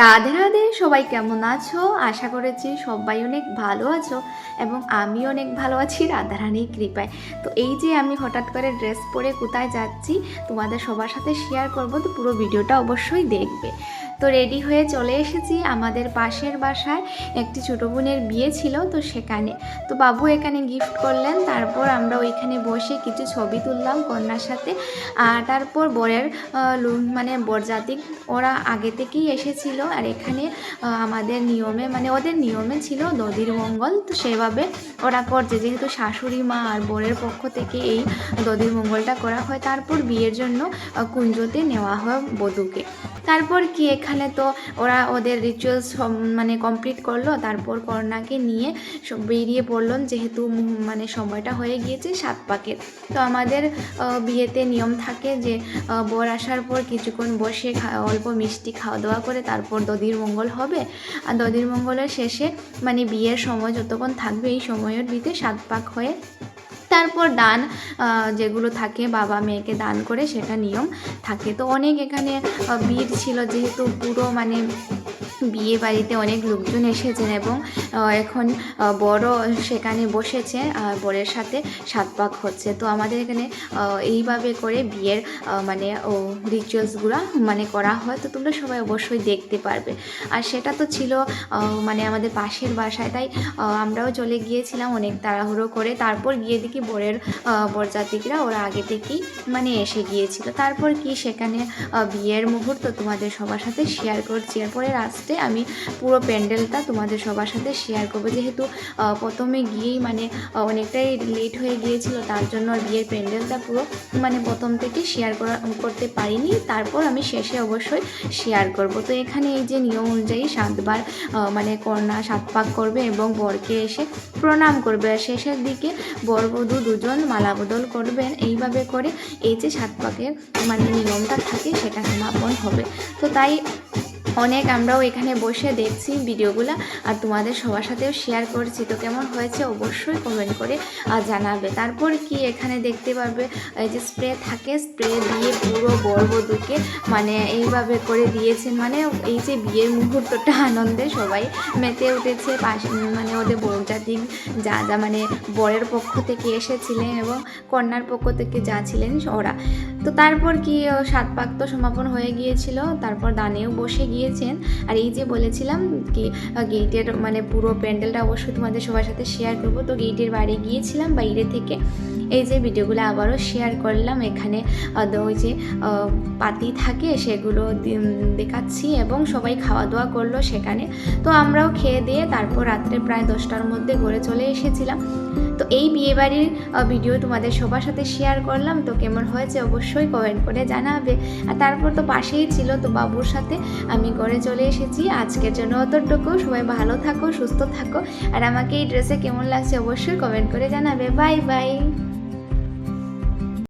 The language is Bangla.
রাধে রাধে, সবাই কেমন আছো? আশা করেছি সবাই অনেক ভালো আছো এবং আমি অনেক ভালো আছি রাধারানীর কৃপায়। তো এই যে আমি হঠাৎ করে ড্রেস পরে কোথায় যাচ্ছি তোমাদের সবার সাথে শেয়ার করব, তো পুরো ভিডিওটা অবশ্যই দেখবে। তো রেডি হয়ে চলে এসেছি আমাদের পাশের বাসায়, একটি ছোটো বোনের বিয়ে ছিল তো সেখানে। তো বাবু এখানে গিফট করলেন, তারপর আমরা ওইখানে বসে কিছু ছবি তুললাম কন্যার সাথে। আর তারপর বরের মানে বরযাত্রী ওরা আগে থেকেই এসেছিল। আর এখানে আমাদের নিয়মে মানে ওদের নিয়মে ছিল দধির মঙ্গল, তো সেভাবে ওরা করছে, যেহেতু শাশুড়ি মা আর বরের পক্ষ থেকে এই দধির মঙ্গলটা করা হয়। তারপর বিয়ের জন্য কুঞ্জতে নেওয়া হয় বধূকে। তারপর কি এখানে তো ওরা ওদের রিচুয়ালস মানে কমপ্লিট করলো, তারপর কন্যাকে নিয়ে বেরিয়ে পড়লেন, যেহেতু মানে সময়টা হয়ে গিয়েছে 7 পাকের। তো আমাদের বিয়েতে নিয়ম থাকে যে বর আসার পর কিছুক্ষণ বসে অল্প মিষ্টি খাওয়া দাওয়া করে তারপর দধির মঙ্গল হবে। আর দধির মঙ্গলের শেষে মানে বিয়ের সময় যতক্ষণ থাকবে এই সময়ের ভিতরে 7 পাক হয়ে তারপর দান যেগুলো থাকে বাবা মেয়েকে দান করে, সেটা নিয়ম থাকে। তো অনেক এখানে ভিড় ছিল, যেহেতু পুরো মানে বিয়ে বাড়িতে অনেক লোকজন এসেছেন এবং এখন বড় সেখানে বসেছে আর বরের সাথে 7 পাক হচ্ছে। তো আমাদের এখানে এইভাবে করে বিয়ের মানে রিচুয়ালসগুলো মানে করা হয়। তো তোমরা সবাই অবশ্যই দেখতে পারবে। আর সেটা তো ছিল মানে আমাদের পাশের বাসায়, তাই আমরাও চলে গিয়েছিলাম অনেক তাড়াহুড়ো করে। তারপর গিয়ে দেখি বরের বরযাত্রীরা ওরা আগে থেকেই মানে এসে গিয়েছিল। তারপর কি সেখানে বিয়ের মুহূর্ত তোমাদের সবার সাথে শেয়ার করছি। এরপরে লাস্টে আমি পুরো প্যান্ডেলটা তোমাদের সবার সাথে শেয়ার করবো, যেহেতু প্রথমে গিয়েই মানে অনেকটাই লেট হয়ে গিয়েছিল, তার জন্য বিয়ের প্যান্ডেলটা পুরো মানে প্রথম থেকে শেয়ার করতে পারিনি। তারপর আমি শেষে অবশ্যই শেয়ার করব। তো এখানে এই যে নিয়ম অনুযায়ী 7 বার মানে কন্যা 7 পাক করবে এবং বরকে এসে প্রণাম করবে। আর শেষের দিকে বর বধূ দুজন মালা বদল করবেন। এইভাবে করে এই যে 7 পাকের মানে নিয়মটা থাকে সেটা সমাপন হবে। তো তাই অনেক আমরাও এখানে বসে দেখছি ভিডিওগুলো আর তোমাদের সবার সাথেও শেয়ার করছি। তো কেমন হয়েছে অবশ্যই কমেন্ট করে জানাবে। তারপর কি এখানে দেখতে পারবে এই যে স্প্রে থাকে, স্প্রে দিয়ে পুরো বরবধূকে মানে এইভাবে করে দিয়েছেন। মানে এই যে বিয়ের মুহূর্তটা আনন্দে সবাই মেতে উঠেছে। পাশে মানে ওদের বরযাত্রী যা যা মানে বরের পক্ষ থেকে এসেছিলেন এবং কন্যার পক্ষ থেকে যা ছিলেন ওরা। তো তারপর কি 7 পাক তো সমাপন হয়ে গিয়েছিল, তারপর দানেও বসে গিয়েছেন। আর এই যে বলেছিলাম কি গেটের মানে পুরো প্যান্ডেলটা অবশ্যই তোমাদের সবার সাথে শেয়ার করব। তো গেটের বাইরে গিয়েছিলাম বাইরে থেকে এই যে ভিডিওগুলো আবারও শেয়ার করলাম। এখানে ওই যে পাতি থাকে সেগুলো দেখাচ্ছি এবং সবাই খাওয়া দাওয়া করলো সেখানে। তো আমরাও খেয়ে দিয়ে তারপর রাত্রে প্রায় 10টার মধ্যে ঘরে চলে এসেছিলাম। তো এই বিয়েবাড়ির ভিডিও তোমাদের সবার সাথে শেয়ার করলাম। তো কেমন হয়েছে অবশ্যই কমেন্ট করে জানাবে। আর তারপর তো পাশেই ছিল, তো বাবুর সাথে আমি ঘরে চলে এসেছি। আজকের জন্য অতটুকু। সবাই ভালো থাকো, সুস্থ থাকো। আর আমাকে এই ড্রেসে কেমন লাগছে অবশ্যই কমেন্ট করে জানাবে। Bye bye.